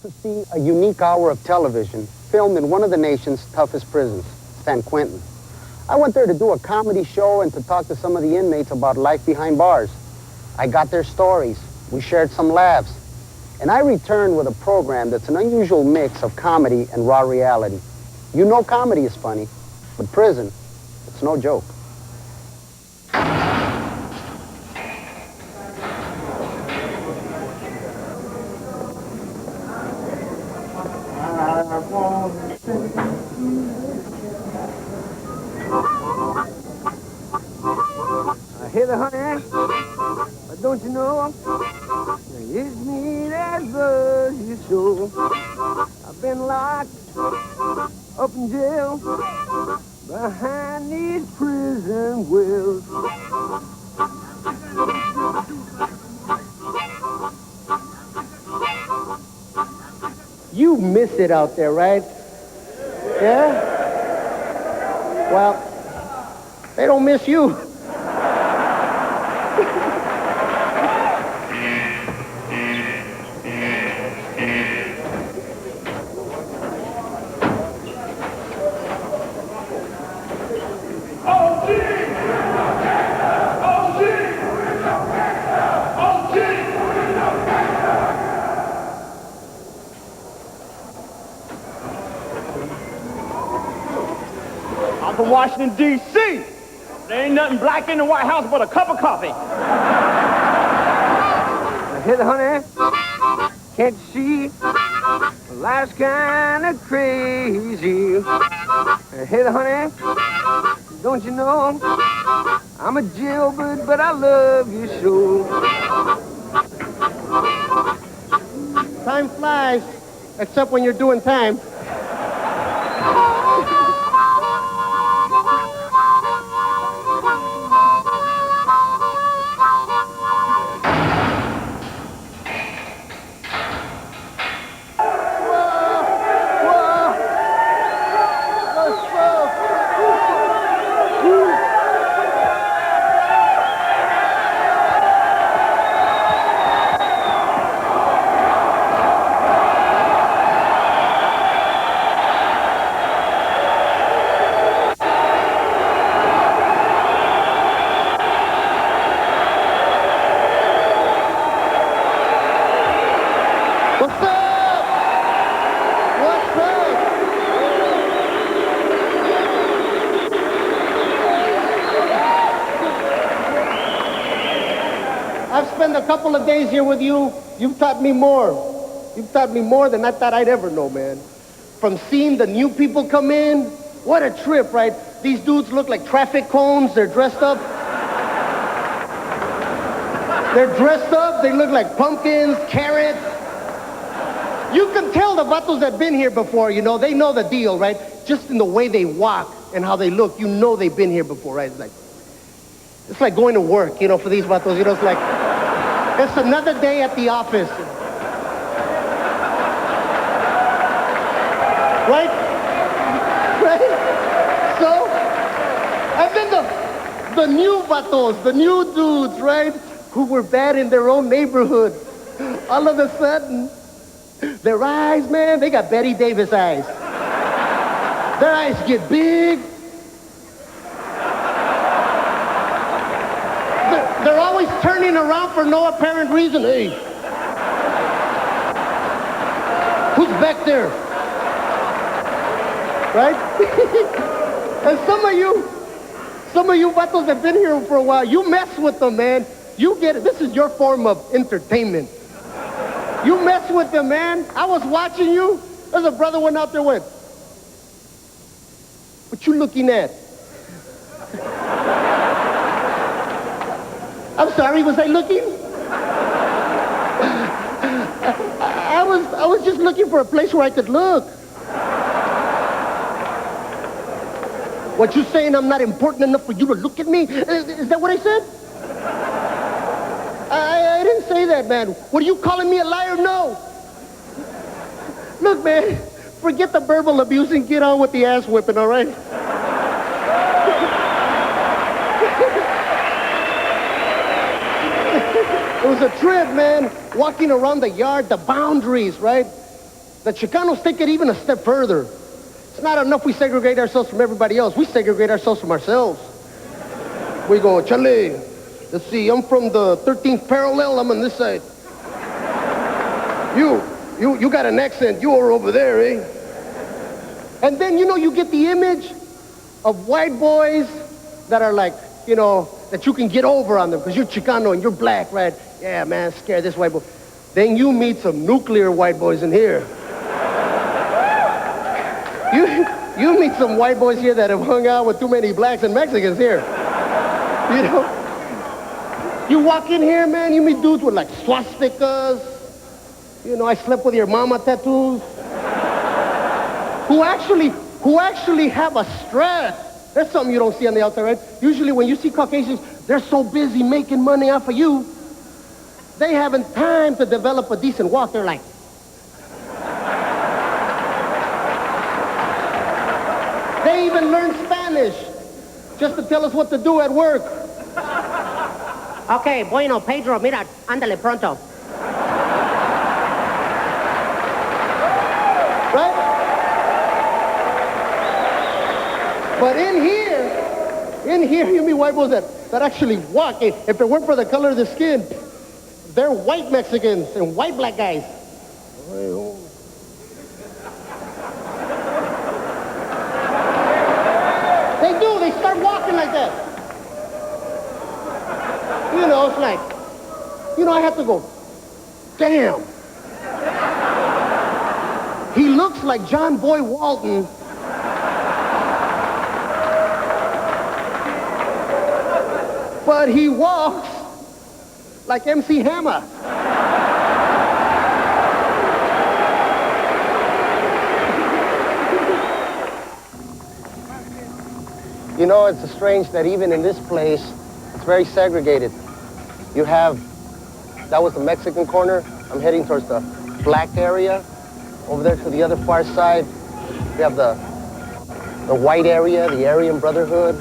about to see a unique hour of television filmed in one of the nation's toughest prisons, San Quentin. I went there to do a comedy show and to talk to some of the inmates about life behind bars. I got their stories. We shared some laughs. And I returned with a program that's an unusual mix of comedy and raw reality. You know comedy is funny, but prison, it's no joke. Hey there, honey, but don't you know, it's me that loves you so. I've been locked up in jail behind these prison walls. You miss it out there, right? Yeah? Well, they don't miss you. I'm from Washington, D.C. There ain't nothing black in the White House but a cup of coffee. Hey there, honey, can't you see? Life's kinda crazy. Hey there, honey, don't you know? I'm a jailbird, but I love you so. Time flies, except when you're doing time. I've spent a couple of days here with you. You've taught me more. You've taught me more than I thought I'd ever know, man. From seeing the new people come in, what a trip, right? These dudes look like traffic cones. They're dressed up. They're dressed up. They look like pumpkins, carrots. You can tell the vatos that have been here before, you know, they know the deal, right? Just in the way they walk and how they look, you know they've been here before, right? It's like going to work, you know, for these vatos. You know, it's like, it's another day at the office. Right? Right? So, and then the new vatos, the new dudes, right? Who were bad in their own neighborhood. All of a sudden, their eyes, man, they got Betty Davis eyes. Their eyes get big. They're always turning around for no apparent reason. Hey, who's back there? Right? And some of you vatos have been here for a while. You mess with them, man. You get it. This is your form of entertainment. You mess with them, man. I was watching you. There's a brother went out there went, what you looking at? I'm sorry, was I looking? I was just looking for a place where I could look. What you saying, I'm not important enough for you to look at me? Is that what I said? I didn't say that, man. What are you calling me a liar? No. Look, man, forget the verbal abuse and get on with the ass whipping, all right? It was a trip, man, walking around the yard, the boundaries, right? The Chicanos take it even a step further. It's not enough we segregate ourselves from everybody else. We segregate ourselves from ourselves. We go, Chale, let's see, I'm from the 13th parallel, I'm on this side. You got an accent, you're over there, eh? And then, you know, you get the image of white boys that are like, you know, that you can get over on them because you're Chicano and you're black, right? Yeah, man, scare this white boy. Then you meet some nuclear white boys in here. You meet some white boys here that have hung out with too many blacks and Mexicans here. You know? You walk in here, man, you meet dudes with like swastikas. You know, I slept with your mama tattoos. Who actually have a stress. There's something you don't see on the outside, right? Usually when you see Caucasians, they're so busy making money off of you, they haven't time to develop a decent walk. They're like, they even learn Spanish just to tell us what to do at work. Okay, bueno, Pedro, mira, ándale pronto. Right? But in here, you meet white boys that actually walk. If it weren't for the color of the skin, they're white Mexicans and white black guys. They do. They start walking like that. You know, it's like, you know, I have to go, damn. He looks like John Boy Walton. But he walks like MC Hammer. You know, it's strange that even in this place, it's very segregated. You have, that was the Mexican corner. I'm heading towards the black area. Over there to the other far side, we have the white area, the Aryan Brotherhood.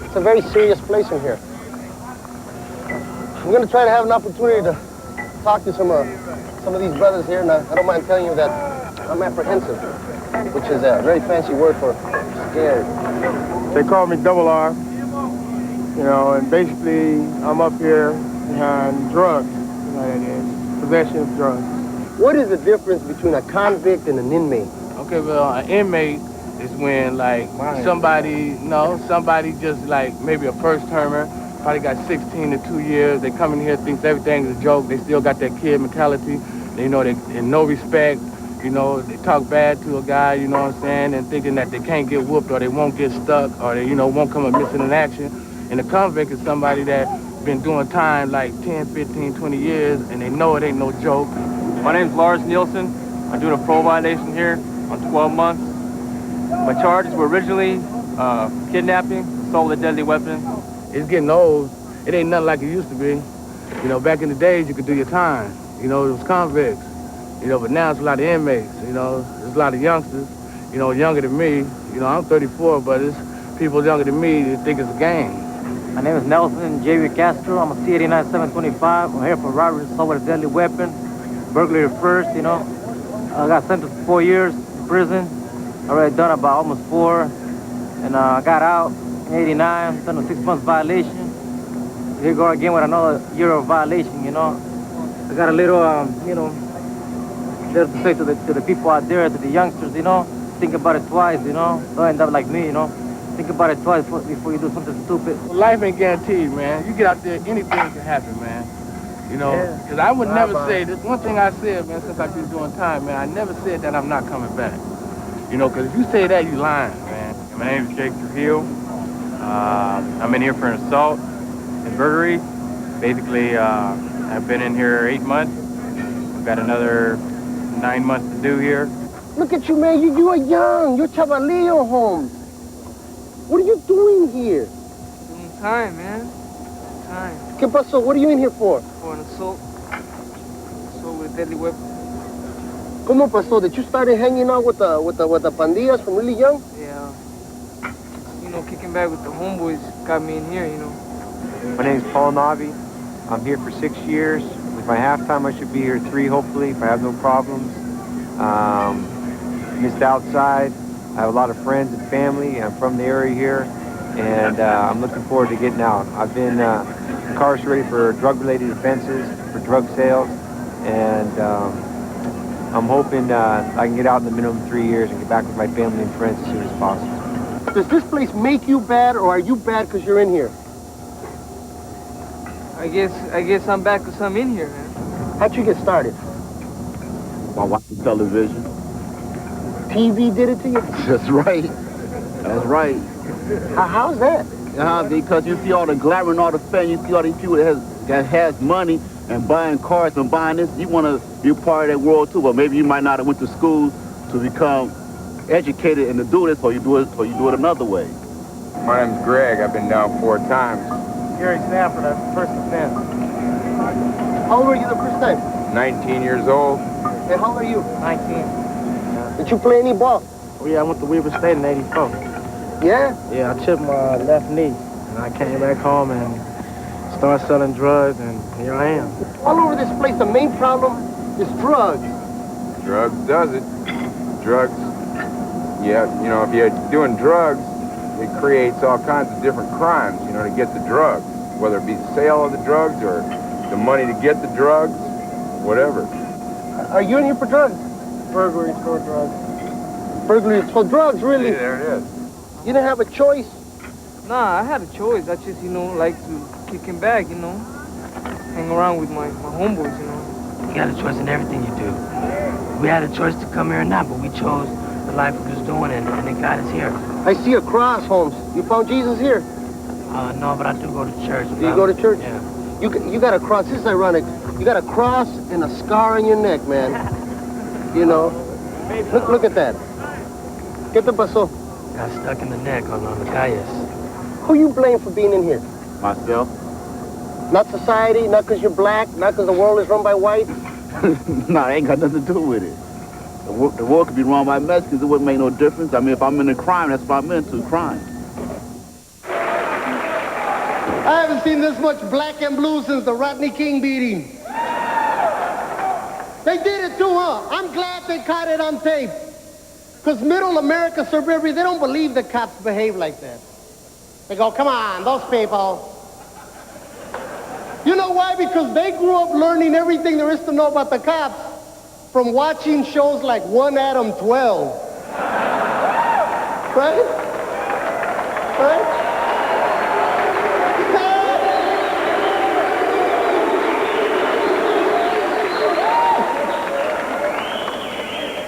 It's a very serious place in here. I'm going to try to have an opportunity to talk to some of these brothers here, and I don't mind telling you that I'm apprehensive, which is a very fancy word for scared. They call me Double R, you know, and basically I'm up here behind drugs, you know what that is, possession of drugs. What is the difference between a convict and an inmate? Okay, well, an inmate is when, like, somebody just, like, maybe a first-termer, probably got 16 to 2 years. They come in here, thinks everything's a joke. They still got that kid mentality. They know they in no respect. You know, they talk bad to a guy, you know what I'm saying, and thinking that they can't get whooped or they won't get stuck or they, you know, won't come up missing in action. And a convict is somebody that been doing time like 10, 15, 20 years, and they know it ain't no joke. My name's Lars Nielsen. I'm doing a parole violation here on 12 months. My charges were originally kidnapping, assault with a deadly weapon. It's getting old. It ain't nothing like it used to be. You know, back in the days, you could do your time. You know, it was convicts. You know, but now it's a lot of inmates. You know, there's a lot of youngsters, you know, younger than me. You know, I'm 34, but it's people younger than me that think it's a game. My name is Nelson J. Castro. I'm a C89 725. I'm here for robbery, assault with a deadly weapon, burglary first, you know. I got sentenced to 4 years in prison. I already done about almost 4. And I got out in 89, done a 6 months violation. Here go again with another year of violation, you know. I got a little, you know, little to say to the people out there, to the youngsters, you know. Think about it twice, you know. Don't end up like me, you know. Think about it twice before you do something stupid. Well, life ain't guaranteed, man. You get out there, anything can happen, man. You know, because I would never say, this one thing I said, man, since I've been doing time, man, I never said that I'm not coming back. You know, because if you say that, you lying, man. My name is Jake Trujillo. I'm in here for an assault and burglary. Basically, I've been in here 8 months. I've got another 9 months to do here. Look at you, man. You are young. You're Chavalillo, Holmes. What are you doing here? Doing time, man. Time. ¿Qué pasó? What are you in here for? For an assault. Assault with a deadly weapon. ¿Cómo pasó? Did you start hanging out with the pandillas from really young? Yeah. You know, kicking back with the homeboys got me in here, you know. My name's Paul Navi. I'm here for 6 years. With my half time, I should be here 3, hopefully, if I have no problems. Missed outside. I have a lot of friends and family. I'm from the area here, and I'm looking forward to getting out. I've been incarcerated for drug-related offenses, for drug sales, and I'm hoping I can get out in the minimum 3 years and get back with my family and friends as soon as possible. Does this place make you bad, or are you bad because you're in here? I guess I'm back because I'm in here, man. How'd you get started? By watching television. TV did it to you? That's right. That's right. How's that? Because you see all the glamour and all the fame, you see all these people that has money and buying cars and buying this. You want to be a part of that world too, but maybe you might not have went to school to become educated and to do this, or you do it another way. My name's Greg. I've been down 4 times. Gary Stafford, that's first offense. How old were you the first time? 19 years old. And how old are you? 19. Did you play any ball? Oh, yeah, I went to Weaver State in 84. Yeah? Yeah, I chipped my left knee, and I came back home and started selling drugs, and here I am. All over this place, the main problem is drugs. Drugs does it. Drugs, yeah, you know, if you're doing drugs, it creates all kinds of different crimes, you know, to get the drugs, whether it be the sale of the drugs or the money to get the drugs, whatever. Are you in here for drugs? Burglary, store drugs. Burglary, so drugs, really? See, there it is. You didn't have a choice? Nah, I had a choice. I just, like to kick him back, hang around with my homeboys, You got a choice in everything you do. We had a choice to come here or not, but we chose the life we was doing, and it got us here. I see a cross, Holmes. You found Jesus here? No, but I do go to church. Do you go to church? Yeah. You got a cross. This is ironic. You got a cross and a scar on your neck, man. Look at that. ¿Qué te pasó? Got stuck in the neck on the calles. Who you blame for being in here? Myself. Not society, not because you're black, not because the world is run by whites? No, it ain't got nothing to do with it. The world could be run by Mexicans. It wouldn't make no difference. I mean, if I'm in a crime, that's what I'm into, crime. I haven't seen this much black and blue since the Rodney King beating. They did it too, huh? I'm glad they caught it on tape. Because middle America, suburbia, they don't believe the cops behave like that. They go, come on, those people. You know why? Because they grew up learning everything there is to know about the cops from watching shows like 1 Adam 12. Right? Right?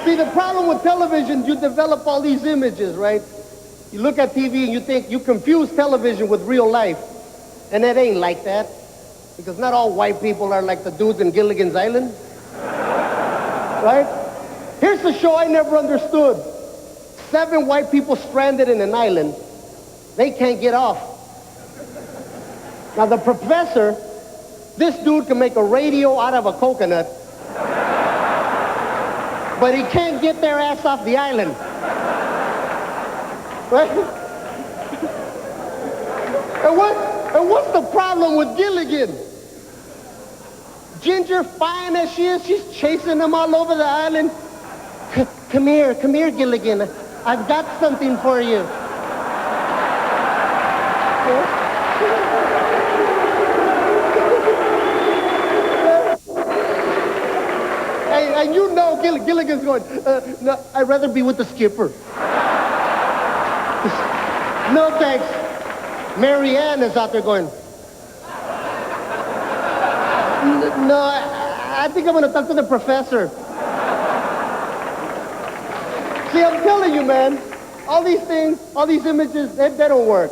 See, the problem with television, you develop all these images, right? You look at TV and you think you confuse television with real life. And it ain't like that. Because not all white people are like the dudes in Gilligan's Island. Right? Here's the show I never understood. 7 white people stranded in an island. They can't get off. Now the professor, this dude can make a radio out of a coconut. But he can't get their ass off the island. Right? And what's the problem with Gilligan? Ginger, fine as she is, she's chasing them all over the island. Come here, Gilligan. I've got something for you. And you know Gilligan's going, no, I'd rather be with the skipper. No, thanks. Mary Ann is out there going, no, I think I'm going to talk to the professor. See, I'm telling you, man, all these things, all these images, they don't work.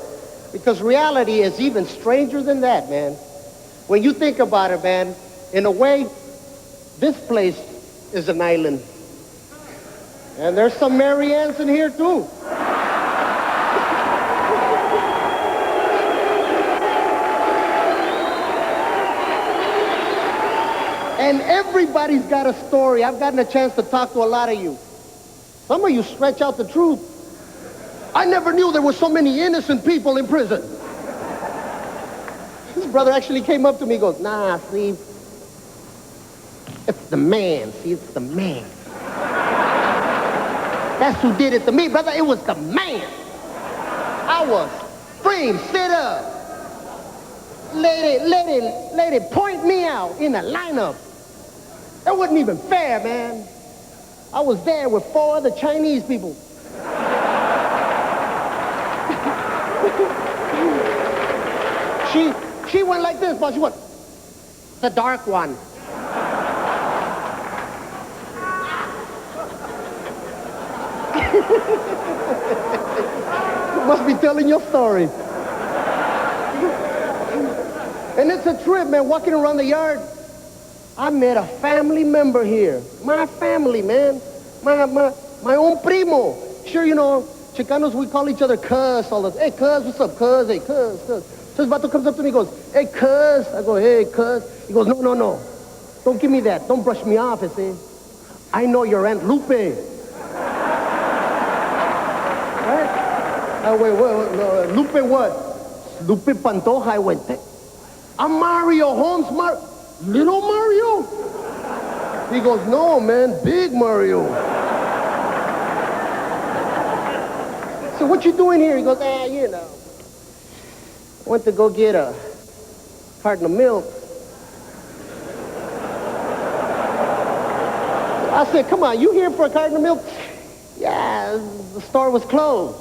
Because reality is even stranger than that, man. When you think about it, man, in a way, this place is an island. And there's some Mary Anns in here, too. And everybody's got a story. I've gotten a chance to talk to a lot of you. Some of you stretch out the truth. I never knew there were so many innocent people in prison. This brother actually came up to me and goes, nah, Steve, it's the man. See, it's the man. That's who did it to me, brother. It was the man. I was free, sit up. Lady, point me out in the lineup. That wasn't even fair, man. I was there with 4 other Chinese people. She went like this, but she went, the dark one. You must be telling your story. And it's a trip, man, walking around the yard. I met a family member here. My family, man. My own primo. Sure, you know, Chicanos, we call each other cuz all the time. Hey, cuz, what's up, cuz? Hey, cuz. So this vato comes up to me and goes, hey, cuz. I go, hey, cuz. He goes, no. Don't give me that. Don't brush me off, I say. I know your Aunt Lupe. Right? Wait, no, Lupe what? Lupe Pantoja. I went, I'm Mario Holmes, Little Mario? He goes, no, man, big Mario. So what you doing here? He goes, you know. I went to go get a carton of milk. I said, come on, you here for a carton of milk? Yeah, the store was closed.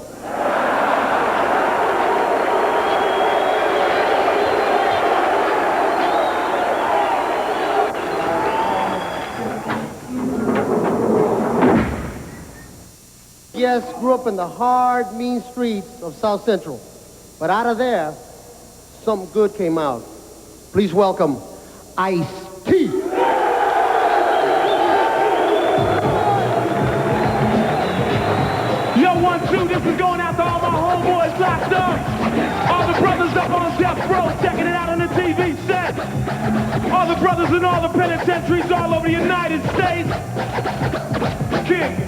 Yes, grew up in the hard, mean streets of South Central. But out of there, something good came out. Please welcome Ice-T. Yo, 1, 2, this is going out to all my homeboys locked up. All the brothers up on death row checking it out on the TV set. All the brothers in all the penitentiaries all over the United States. King.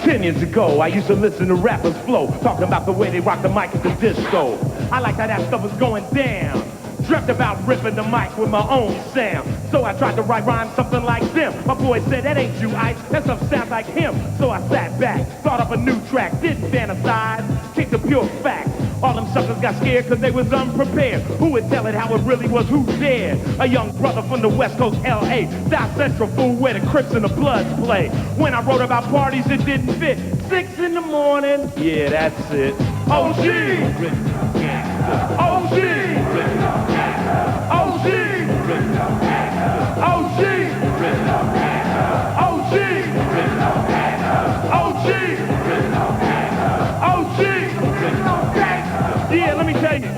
10 years ago, I used to listen to rappers flow, talking about the way they rock the mic at the disco. I liked how that stuff was going down. Dreamt about ripping the mic with my own sound. So I tried to write rhymes something like them. My boy said, that ain't you, Ice. That stuff sounds like him. So I sat back, thought up a new track, didn't fantasize, kicked the pure facts. All them suckers got scared because they was unprepared. Who would tell it how it really was? Who dared? A young brother from the West Coast, L.A. South Central, fool, where the Crips and the Bloods play. When I wrote about parties, it didn't fit. 6 in the morning, yeah, that's it. OG! OG! OG! OG! OG! OG! Yeah, let me tell you.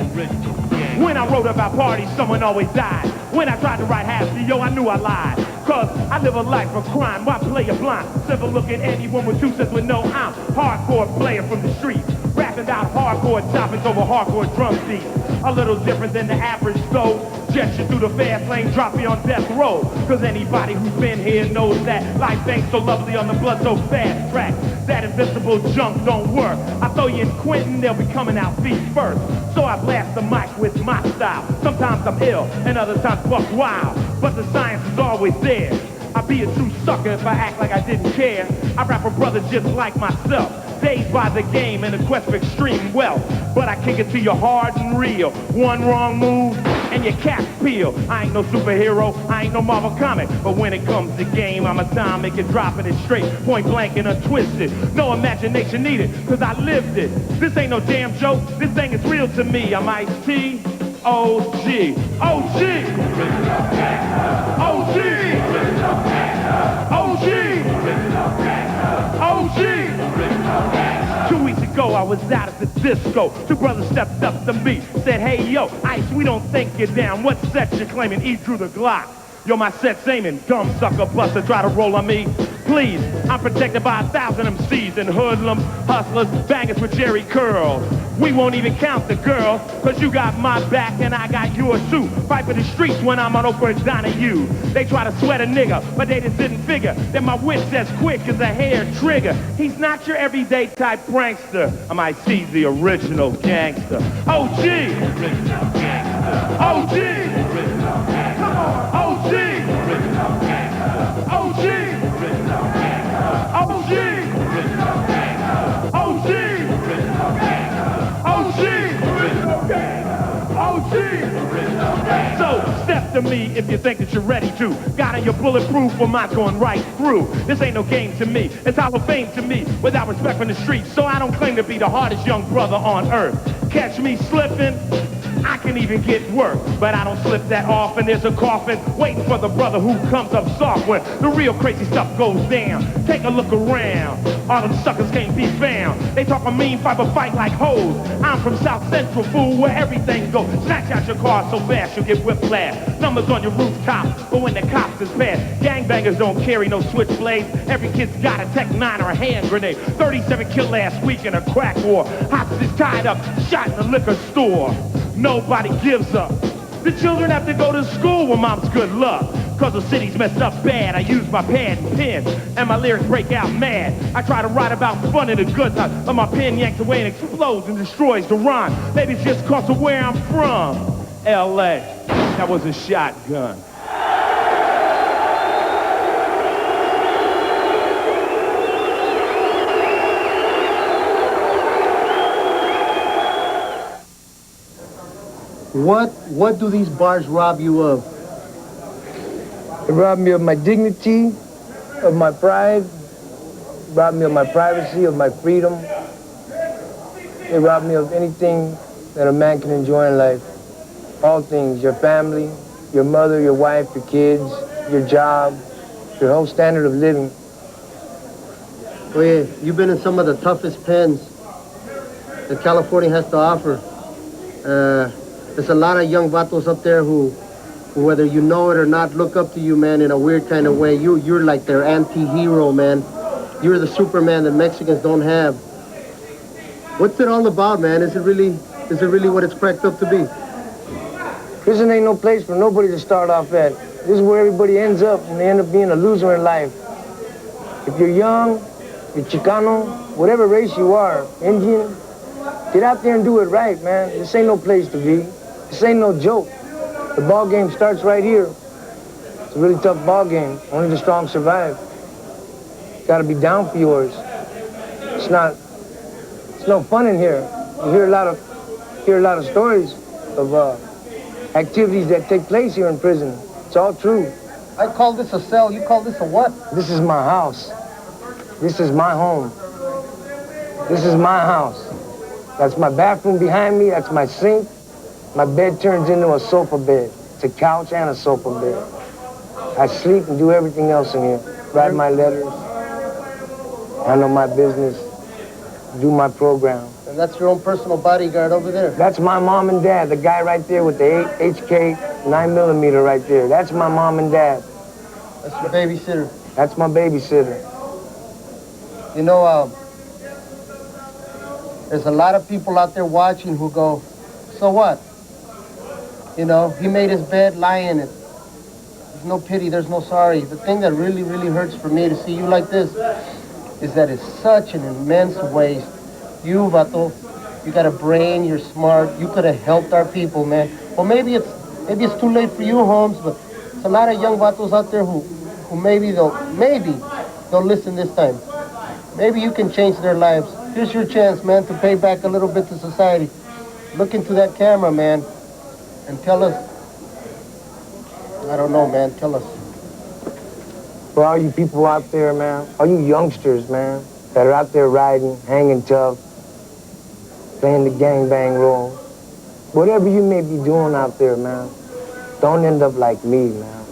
When I wrote about parties, someone always died. When I tried to write happy, yo, I knew I lied. Cause I live a life of crime, why play a blind? Simple looking anyone with 2 cents with no I'm hardcore player from the street. Rapping about hardcore topics over hardcore drum beats. A little different than the average though. Gesture through the fast lane, drop me on death row. Cause anybody who's been here knows that life ain't so lovely on the blood so fast track. That invincible junk don't work. I throw you in Quentin, they'll be coming out feet first. So I blast the mic with my style. Sometimes I'm ill, and other times buck wild. But the science is always there. I'd be a true sucker if I act like I didn't care. I rap for brothers just like myself. Dazed by the game and the quest for extreme wealth. But I kick it to you hard and real. One wrong move and your caps peel. I ain't no superhero, I ain't no Marvel comic. But when it comes to game, I'm atomic and dropping it straight, point blank and untwisted. No imagination needed, cause I lived it. This ain't no damn joke, this thing is real to me. I'm Ice-T, OG, OG, OG, OG, OG. 2 weeks ago, I was out at the disco. 2 brothers stepped up to me, said, hey, yo, Ice, we don't think you're down. What set you claiming? E drew the Glock. Yo, my set's aiming. Dumb sucker buster, try to roll on me. Please, I'm protected by 1,000 MCs and hoodlums, hustlers, bangers with Jerry curls. We won't even count the girls, cause you got my back and I got yours too. Fight for the streets when I'm on Oprah Donahue. They try to sweat a nigga, but they just didn't figure that my wit's as quick as a hair trigger. He's not your everyday type prankster. I'm Ice-T, the original gangster. OG! OG! Come on! OG! OG! So step to me if you think that you're ready to. Got on your bulletproof, well mine's going right through. This ain't no game to me, it's Hall of Fame to me. Without respect from the streets, so I don't claim to be the hardest young brother on earth. Catch me slipping, I can even get work, but I don't slip that often. There's a coffin waiting for the brother who comes up soft when the real crazy stuff goes down. Take a look around, all them suckers can't be found. They talk a mean fiber fight like hoes. I'm from South Central, fool, where everything goes. Snatch out your car so fast you'll get whiplash. Numbers on your rooftop, but when the cops is past, gangbangers don't carry no switchblades. Every kid's got a Tech 9 or a hand grenade. 37 killed last week in a crack war. Hostages tied up, shot in the liquor store. Nobody gives up. The children have to go to school with mom's good luck. Cause the city's messed up bad. I use my pad and pen, and my lyrics break out mad. I try to write about fun and the good times, but my pen yanks away and explodes and destroys the rhyme. Maybe it's just cause of where I'm from. L.A. That was a shotgun. What do these bars rob you of? It robbed me of my dignity, of my pride, robbed me of my privacy, of my freedom. It robbed me of anything that a man can enjoy in life. All things, your family, your mother, your wife, your kids, your job, your whole standard of living. Oye, you've been in some of the toughest pens that California has to offer. There's a lot of young vatos up there who, whether you know it or not, look up to you, man, in a weird kind of way. You're like their anti-hero, man. You're the Superman that Mexicans don't have. What's it all about, man? Is it really what it's cracked up to be? Prison ain't no place for nobody to start off at. This is where everybody ends up, and they end up being a loser in life. If you're young, you're Chicano, whatever race you are, Indian, get out there and do it right, man. This ain't no place to be. This ain't no joke. The ball game starts right here. It's a really tough ball game. Only the strong survive. Gotta be down for yours. It's no fun in here. You hear a lot of stories of activities that take place here in prison. It's all true. I call this a cell. You call this a what? This is my house. This is my home. This is my house. That's my bathroom behind me. That's my sink. My bed turns into a sofa bed. It's a couch and a sofa bed. I sleep and do everything else in here. Write my letters, handle my business, do my program. And that's your own personal bodyguard over there? That's my mom and dad, the guy right there with the HK 9mm right there. That's my mom and dad. That's your babysitter? That's my babysitter. You know, there's a lot of people out there watching who go, so what? You know, he made his bed, lie in it. There's no pity, there's no sorry. The thing that really, really hurts for me to see you like this is that it's such an immense waste. You, Vato, you got a brain, you're smart, you could have helped our people, man. Well, maybe it's too late for you, Holmes, but there's a lot of young Vatos out there who maybe they'll listen this time. Maybe you can change their lives. Here's your chance, man, to pay back a little bit to society. Look into that camera, man, and tell us. I don't know, man. Tell us. For all you people out there, man, all you youngsters, man, that are out there riding, hanging tough, playing the gangbang role, whatever you may be doing out there, man, don't end up like me, man.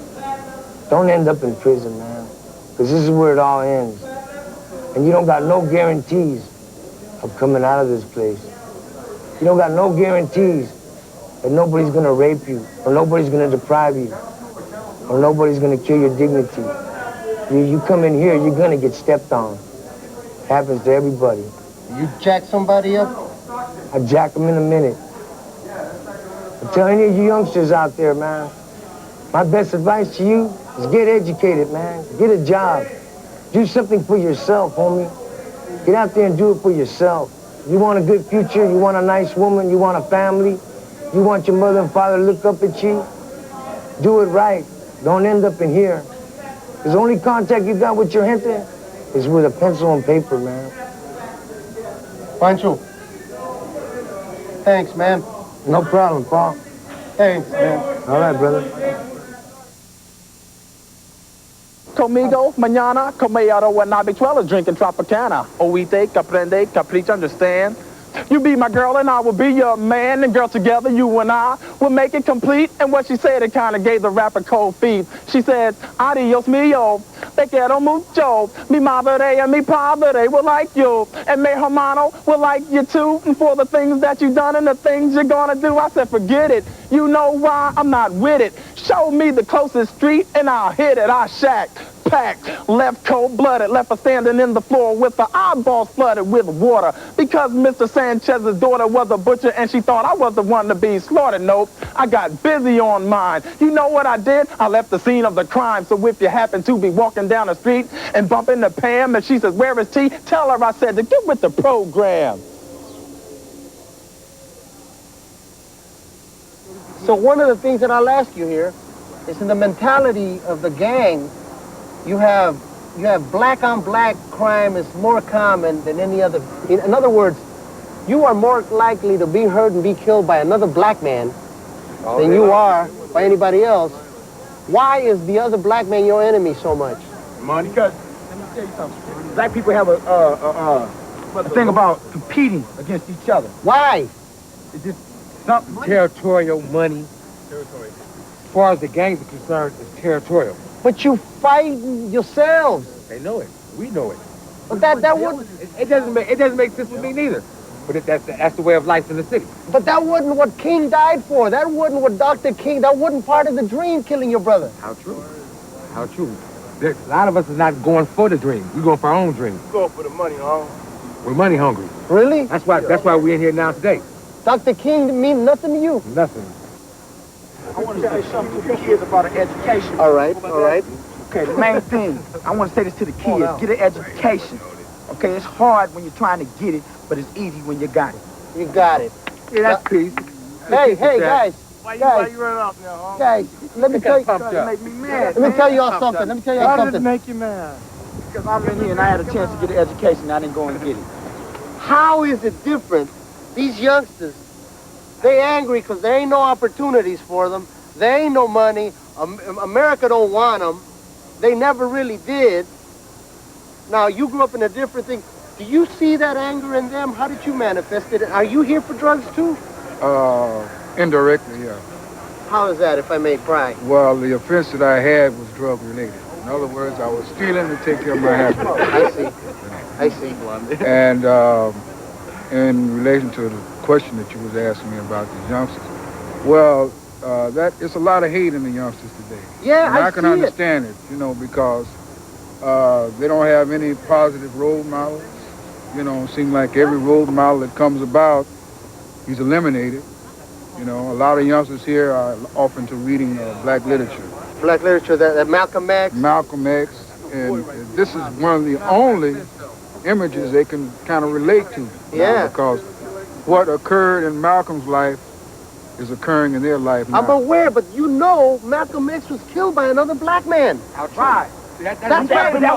Don't end up in prison, man, because this is where it all ends. And you don't got no guarantees of coming out of this place. You don't got no guarantees that nobody's gonna rape you, or nobody's gonna deprive you, or nobody's gonna kill your dignity. You come in here, you're gonna get stepped on. Happens to everybody. You jack somebody up? I jack them in a minute. I tell any of you youngsters out there, man, my best advice to you is get educated, man. Get a job. Do something for yourself, homie. Get out there and do it for yourself. You want a good future, you want a nice woman, you want a family, you want your mother and father to look up at you, do it right. Don't end up in here. Because the only contact you got with your gente is with a pencil and paper, man. Pancho, thanks, man. No problem, Paul. Thanks, man. All right, brother. Conmigo, mañana, comeo when habichuelas drinking Tropicana. Oíste, comprende, capricho, understand? You be my girl and I will be your man, and girl, together you and I will make it complete. And what she said, it kind of gave the rapper cold feet. She said, adios mío, te quiero mucho. Mi madre and mi padre will like you, and mi hermano will like you too. And for the things that you done and the things you're gonna do, I said, forget it. You know why? I'm not with it. Show me the closest street and I'll hit it. I shacked, packed, left cold-blooded, left her standing in the floor with her eyeballs flooded with water because Mr. Sanchez's daughter was a butcher and she thought I was the one to be slaughtered. Nope, I got busy on mine. You know what I did? I left the scene of the crime. So if you happen to be walking down the street and bump into Pam and she says, where is T? Tell her I said to get with the program. So one of the things that I'll ask you here is in the mentality of the gang, you have black on black crime is more common than any other. In other words, you are more likely to be hurt and be killed by another black man than you are by anybody else. Why is the other black man your enemy so much? Money. Because let me tell you something. Black people have a thing about competing against each other. Why? It's just something. Territorial money. Territorial. As far as the gangs are concerned, it's territorial. But you fight yourselves. They know it. We know it. But that wouldn't. It doesn't make sense with me neither. But that's the way of life in the city. But that wasn't what King died for. That wasn't what Dr. King. That wasn't part of the dream, killing your brother. How true? How true? A lot of us is not going for the dream. We're going for our own dream. Go for the money, huh? We're money hungry. Really? That's why we're in here now today. Dr. King didn't mean nothing to you. Nothing. I want to say something to the kids about an education. All right, all right. Okay, the main thing, I want to say this to the kids, get an education. Okay, it's hard when you're trying to get it, but it's easy when you got it. You got it. Yeah, that's peace. Hey, guys. Why you running off now, huh? Guys, let me tell you. Make me mad. Let me tell y'all something. Let me tell y'all How did it something. make you mad? Because I'm in here and I had a chance to get an education and I didn't go and get it. How is it different? These youngsters, they angry because there ain't no opportunities for them. There ain't no money. America don't want them. They never really did. Now, you grew up in a different thing. Do you see that anger in them? How did you manifest it? Are you here for drugs, too? Indirectly, yeah. How is that, if I may pry? Well, the offense that I had was drug-related. In other words, I was stealing to take care of my happiness. I see. And in relation to the question that you was asking me about the youngsters, well, it's a lot of hate in the youngsters today. Yeah, and I can understand it, because they don't have any positive role models. It seems like every role model that comes about, he's eliminated. A lot of youngsters here are often to reading black literature. Black literature, that Malcolm X? Malcolm X, and this is one of the only images they can kind of relate to. Yeah. Because what occurred in Malcolm's life is occurring in their life now. I'm aware, but Malcolm X was killed by another black man. That's right. That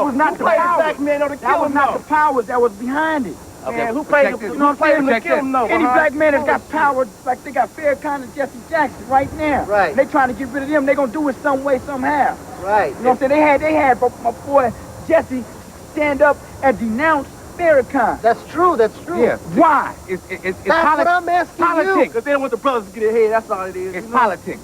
was not the powers. That was not the powers that was behind it. Okay, Man, who played him to kill him, though? Any black man that's got power, like they got Farrakhan and Jesse Jackson right now. Right. And they trying to get rid of them. They gonna do it some way, somehow. Right. You know what I'm saying? They had my boy Jesse stand up and denounce Farrakhan. That's true. Yeah. Why? That's what I'm asking politics. you. Because they don't want the brothers to get ahead. That's all it is. It's politics.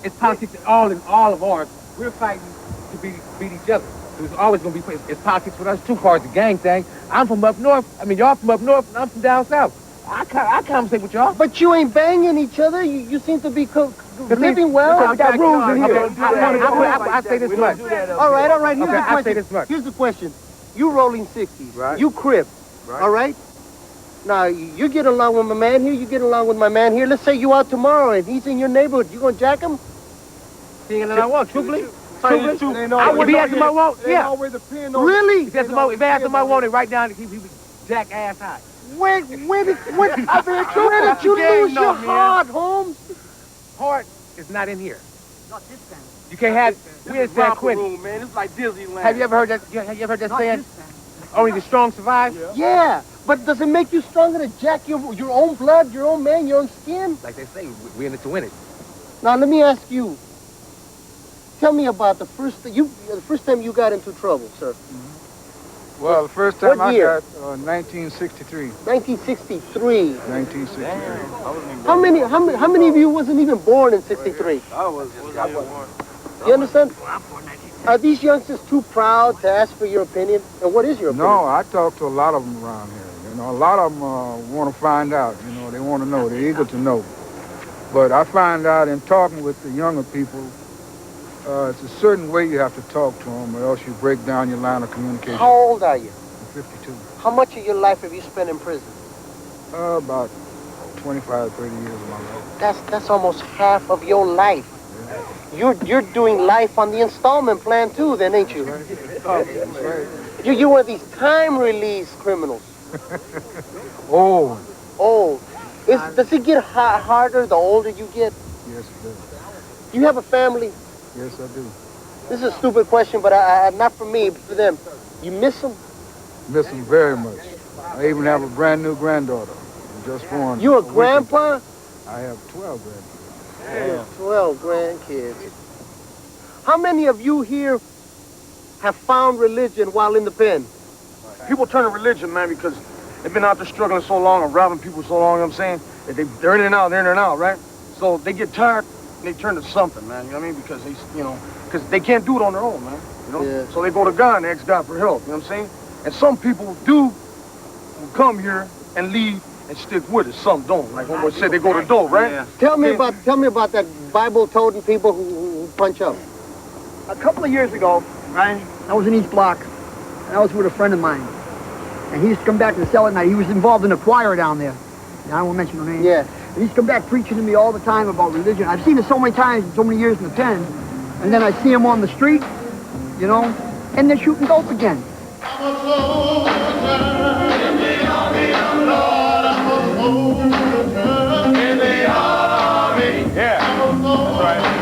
It's politics in all of ours. We're fighting to beat each other. It's always going to be, it's politics with us too, far as the gang thing. I'm from up north. Y'all from up north, and I'm from down south. I conversate with y'all. But you ain't banging each other. You seem to be living well. We got rules in here. I say this much. All right. Here's the question. I say this much. Here's the question. You rolling 60s. Right. You crip. Right. All right? Now, you get along with my man here. You get along with my man here. Let's say you out tomorrow and he's in your neighborhood. You going to jack him? Seeing that I want, truthfully. I would be asking my want, yeah. Really? If they ask him I want it right down, he would jack ass high. Where did you lose your heart, Holmes? Heart is not in here. You can't have. We're in San Quentin. Man, it's like Disneyland. Have you ever heard that saying? Only the strong survive. Yeah, but does it make you stronger to jack your own blood, your own man, your own skin? Like they say, we're in it to win it. Now let me ask you. Tell me about the first time you got into trouble, sir. Well, the first time What I year? got 1963. 1963. 1963. How many of you wasn't even born in '63? I was. You understand? Are these youngsters too proud to ask for your opinion? And what is your opinion? No, I talk to a lot of them around here. You know, a lot of them want to find out. You know, they want to know. They're eager to know. But I find out in talking with the younger people, it's a certain way you have to talk to them, or else you break down your line of communication. How old are you? I'm 52. How much of your life have you spent in prison? About 25, 30 years of my life. That's almost half of your life. You're doing life on the installment plan too, then, ain't you? That's right. You're one of these time release criminals. Old. Old. Does it get harder the older you get? Yes, it does. Do you have a family? Yes, I do. This is a stupid question, but not for me, but for them. You miss them? Miss them very much. I even have a brand new granddaughter, just born. You a grandpa? I have 12 grandkids. Damn. 12 grandkids. How many of you here have found religion while in the pen? People turn to religion, man, because they've been out there struggling so long and robbing people so long, you know what I'm saying? They're in and out, right? So they get tired and they turn to something, man, you know what I mean? Because because they can't do it on their own, man, you know? Yeah. So they go to God and ask God for help, you know what I'm saying? And some people do come here and leave and stick with it. Some don't. Like homeboy said, they go to dope, right? Yeah. Tell me about that Bible-toting people who punch up. A couple of years ago, right, I was in East Block, and I was with a friend of mine. And he used to come back to the cell at night. He was involved in a choir down there. I won't mention the name. Yeah. He used to come back preaching to me all the time about religion. I've seen it so many times in so many years in the pen. And then I see him on the street, you know, and they're shooting dope again.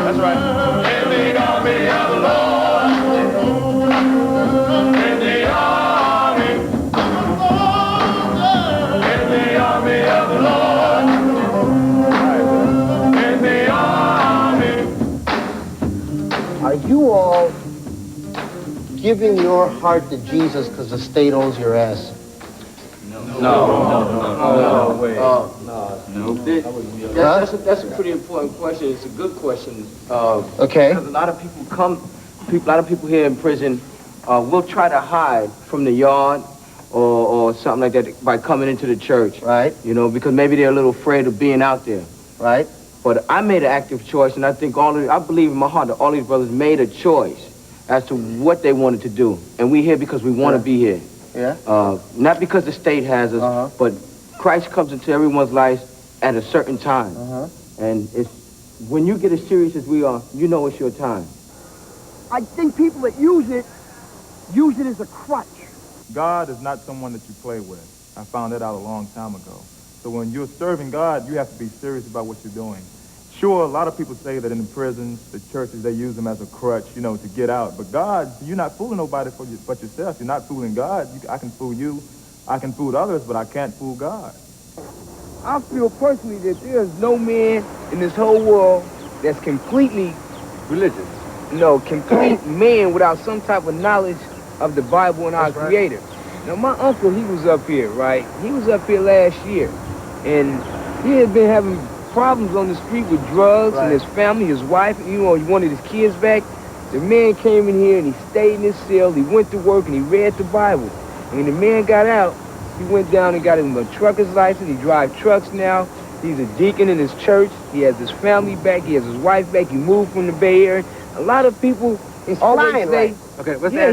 That's right. In the army of the Lord. In the army. In the army of the Lord. In the army. Are you all giving your heart to Jesus because the state owes your ass? No way. That's a pretty important question. It's a good question. Okay. Because a lot of people here in prison will try to hide from the yard or something like that by coming into the church. Right. You know, because maybe they're a little afraid of being out there. Right. But I made an active choice, and I think I believe in my heart that all these brothers made a choice as to what they wanted to do. And we're here because we want to be here. Yeah. Not because the state has us, but Christ comes into everyone's life at a certain time. And it's when you get as serious as we are, you know it's your time. I think people that use it as a crutch. God is not someone that you play with. I found that out a long time ago. So when you're serving God, you have to be serious about what you're doing. Sure, a lot of people say that in the prisons, the churches, they use them as a crutch, you know, to get out. But God, you're not fooling nobody but yourself. You're not fooling God. I can fool you. I can fool others, but I can't fool God. I feel personally that there's no man in this whole world that's completely religious. No, complete man without some type of knowledge of the Bible and our Creator. Now, my uncle, he was up here, right? He was up here last year, and he had been having problems on the street with drugs and his family, his wife, you know, he wanted his kids back. The man came in here and he stayed in his cell, he went to work and he read the Bible. And when the man got out, he went down and got him a trucker's license. He drives trucks now. He's a deacon in his church. He has his family back. He has his wife back. He moved from the Bay Area. A lot of people always say,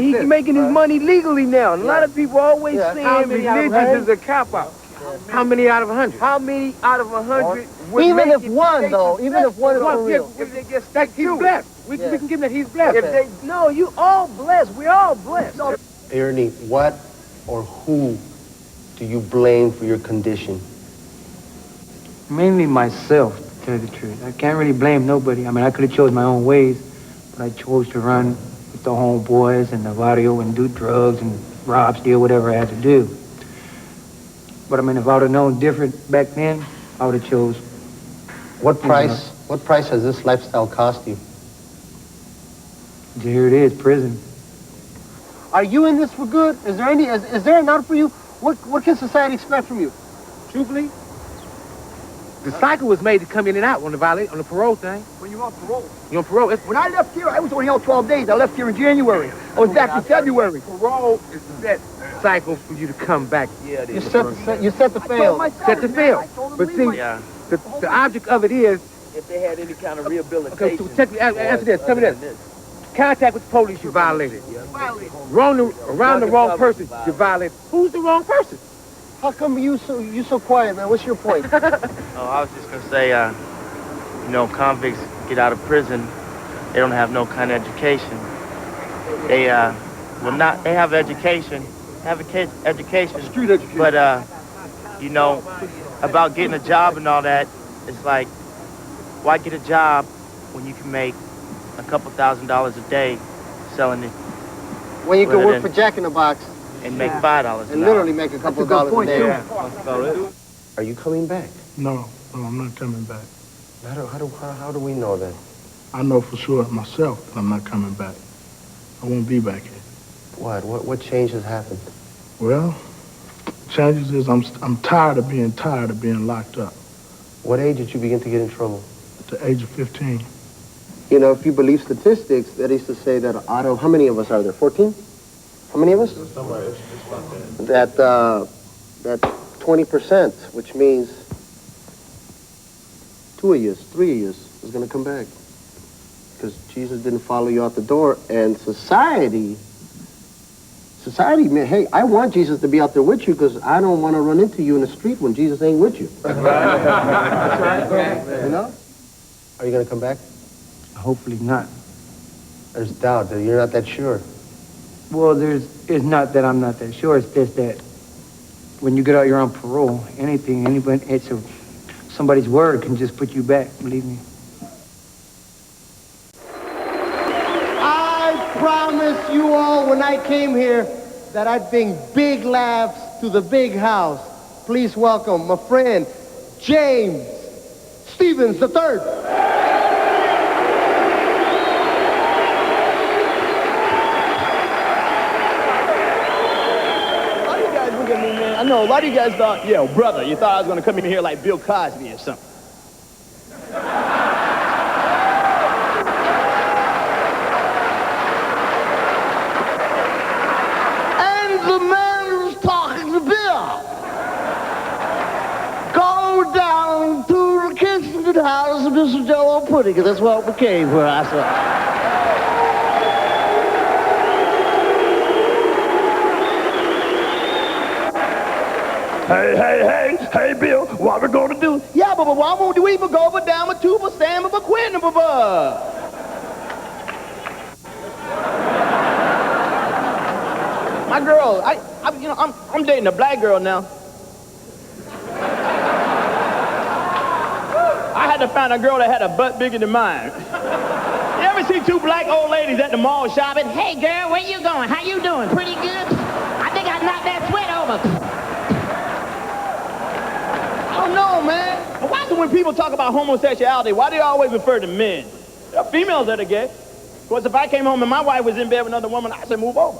he's making his money legally now. And a lot of people always saying religion is a cop-out. How many out of 100? How many out of 100? Even if one, though, even if one is for real. If they get stuck, he's blessed. We can give him that he's blessed. No, you all blessed. We're all blessed. Ernie, what or who do you blame for your condition? Mainly myself, to tell you the truth. I can't really blame nobody. I mean, I could have chose my own ways, but I chose to run with the homeboys and the barrio and do drugs and rob, steal, whatever I had to do. But I mean, if I would have known different back then, I would have chose. What price What price has this lifestyle cost you? Here it is, prison. Are you in this for good? Is there an out for you? What can society expect from you? Truthfully, the cycle was made to come in and out on the parole thing. When you're on parole. You're on parole. When I left here, I was only out 12 days. I left here in January. I was back in February. Parole is a set cycle for you to come back. Yeah, it is. You set the fail. Set the fail. But see, the object of it is, if they had any kind of rehabilitation. Okay, so check me, answer this, tell me this. Contact with the police, you violated. Around the wrong person, you violated. Who's the wrong person? How come you so quiet, man? What's your point? Oh, I was just gonna say, you know, convicts get out of prison, they don't have no kind of education. They they have education, street education. But you know, about getting a job and all that, it's like, why get a job when you can make a couple $1,000s a day selling it? When you can work for Jack in the Box and make $5 and literally make a couple of dollars a day. Yeah. Are you coming back? No, I'm not coming back. How do we know that? I know for sure myself that I'm not coming back. I won't be back here. What change has happened? Well, changes is I'm tired of being locked up. What age did you begin to get in trouble? At the age of 15. You know, if you believe statistics, that is to say that out of, how many of us are there? 14? How many of us? That 20%, which means 2 of you, 3 of you is going to come back. Because Jesus didn't follow you out the door, and society, man, hey, I want Jesus to be out there with you because I don't want to run into you in the street when Jesus ain't with you. That's right. You know? Are you going to come back? Hopefully not. There's doubt that you're not that sure. Well, it's not that I'm not that sure. It's just that when you get out, you're on parole. Somebody's word can just put you back, believe me. I promised you all when I came here that I'd bring big laughs to the big house. Please welcome my friend, James Stevens III. I know a lot of you guys thought, yo, brother, you thought I was going to come in here like Bill Cosby or something. And the man who's talking to Bill. Go down to the Kensington house and do some Jell-O pudding, because that's what we came for, I said. Hey, Bill, what we gonna do? Yeah, but why won't we go over down with tuba, samba, but quitting, My girl, I'm dating a black girl now. I had to find a girl that had a butt bigger than mine. You ever see two black old ladies at the mall shopping? Hey, girl, where you going? How you doing? Pretty good? I think I knocked that sweat over. I don't know, man. Why do when people talk about homosexuality, why do they always refer to men? There are females that are gay. Of course, if I came home and my wife was in bed with another woman, I'd say move over.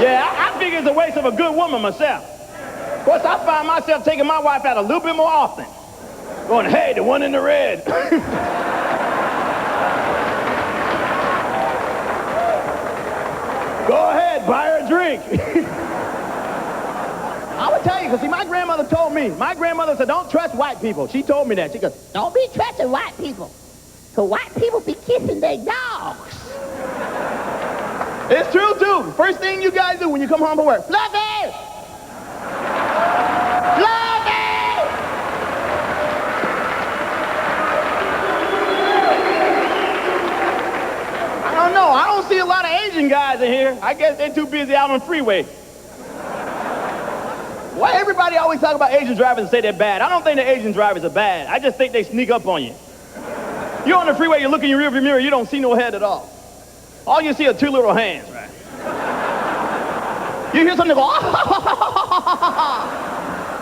Yeah, I figure it's a waste of a good woman myself. Of course, I find myself taking my wife out a little bit more often. Going, hey, the one in the red. Go ahead, buy her a drink. I would tell you, because see, my grandmother told me. My grandmother said, don't trust white people. She told me that. She goes, don't be trusting white people. Because white people be kissing their dogs. It's true, too. First thing you guys do when you come home from work. Fluffy! I don't know. I don't see a lot of Asian guys in here. I guess they're too busy out on the freeway. Why everybody always talk about Asian drivers and say they're bad? I don't think the Asian drivers are bad. I just think they sneak up on you. You're on the freeway, you look in your rearview mirror, you don't see no head at all. All you see are two little hands, right? You hear something go,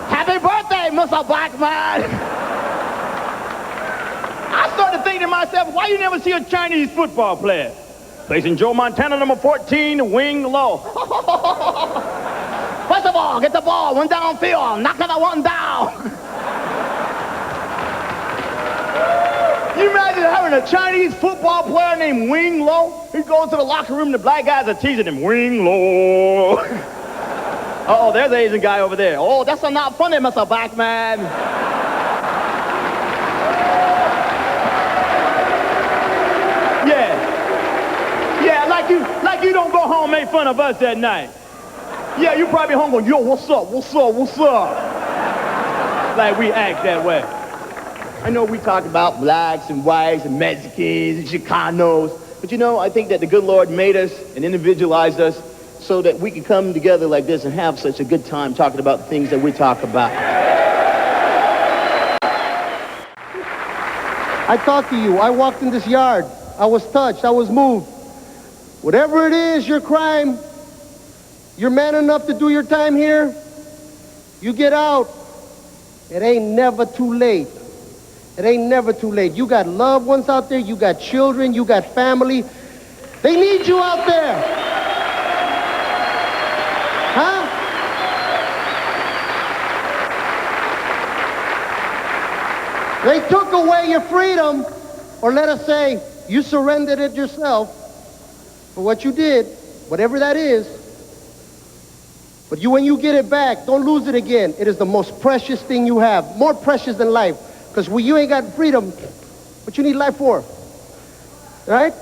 happy birthday, Mr. Blackman. I started thinking to myself, why you never see a Chinese football player? Facing Joe Montana, number 14, wing low. First of all, get the ball, one downfield, knock that one down. You imagine having a Chinese football player named Wing Lo? He goes to the locker room, the black guys are teasing him, Wing Lo. Uh-oh, there's the Asian guy over there. Oh, that's not funny, Mr. Blackman. Yeah, like you don't go home and make fun of us that night. Yeah, you probably home going, yo, what's up? Like we act that way. I know we talk about blacks and whites and Mexicans and Chicanos, but you know, I think that the good Lord made us and individualized us so that we can come together like this and have such a good time talking about the things that we talk about. I talked to you. I walked in this yard. I was touched. I was moved. Whatever it is, your crime, you're man enough to do your time here, you get out. It ain't never too late. It ain't never too late. You got loved ones out there. You got children. You got family. They need you out there. Huh? They took away your freedom, or let us say, you surrendered it yourself for what you did, whatever that is. But when you get it back, don't lose it again. It is the most precious thing you have, more precious than life. Because you ain't got freedom, what you need life for, right?